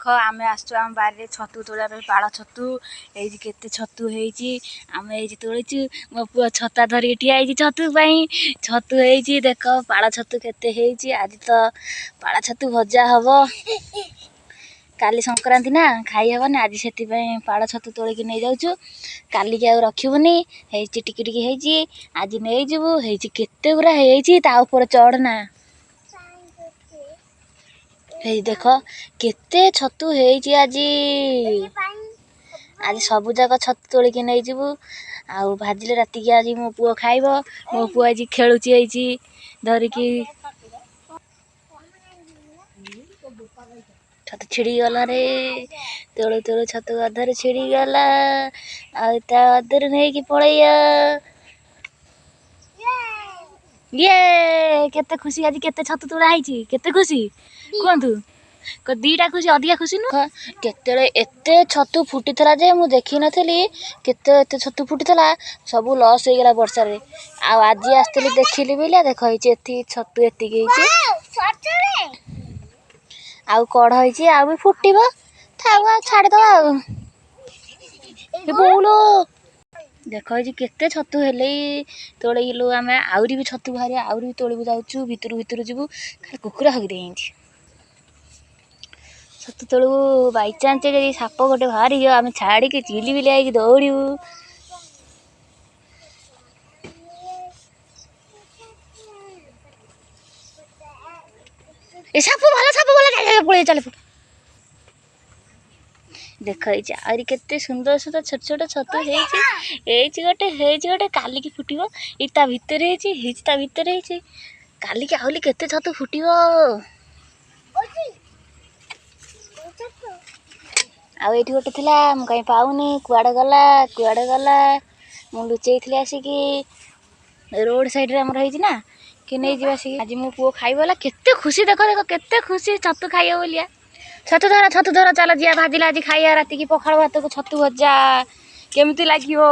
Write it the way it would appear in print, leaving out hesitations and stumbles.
देख आम आम बारे छतु तोड़ा पाड़ छतु ये छतु आम तोड़ीचु मो पु छता धरिक ठिया छतु छतु देख पाड़ छतु केते आज तो पाड़ छतु भजा हम काली संक्रांति ना खाई हेनी आज से पाड़ छतु तोड़िक नहीं जाऊँ काली के रखबनी टिकी आज नहीं जीवु केते गुरा होपर चढ़ना देख केते छतु आज आज सब जाक छतु तोड़िक नहीं जीवु आउ भाजिले राति की आज मो पुओ खाइब मो पुओ आज खेलुची धरिकी छतु छिड़ी गला रे तोड़ू तोड़ू छतु अधर छिड़ी गला आधर नहीं पलैया ये केते खुशी आज केते छतु तोड़ा है केते खुशी कहतु दीटा खुशी अधिका खुशी नुह केते एते छतु फुटी थला जे मु देखी नथली केते एते छतु फुटी थला सब लॉस हो गला वर्षा रे आज आस्तली देखिली बिला देख एथि छतु एतिक आउ कढ़ होइछि आउ भी फुटिबो थावा छाड़ दवा बोलो देख केते छतु हेले तोड़ेलु आम आउरी भी छतु बाहर आउरी भी तोड़ू जाऊँ भितर भितर जीवु खाली कुकुरा हगी छतु तोड़ू बाई चान्स जदि साप गोटे बाहर आम छाड़ी चिली बिली आई दौड़ू साप वाला पड़े चल देख आहरी केते सुंदर सुंदर छोट छोट छतु गोटे काली की फुटिबो ता भितर ता भितर काली की आहली केते छतु फुटिबो आउ एठी गोटे थिला मु कहीं पाउनी कुआडे गला मु लुचेई आसिकी रोड साइड रे हमर होई ना कि नहीं जीवा सी आज मो पुओ खाइबला केते खुशी देख देख केते खुशी छतु खाइयो बोलिया छतु धर चल जिया भाजिला आज खाइया राति की पखाल भात को छतु भजा केमती लागियो।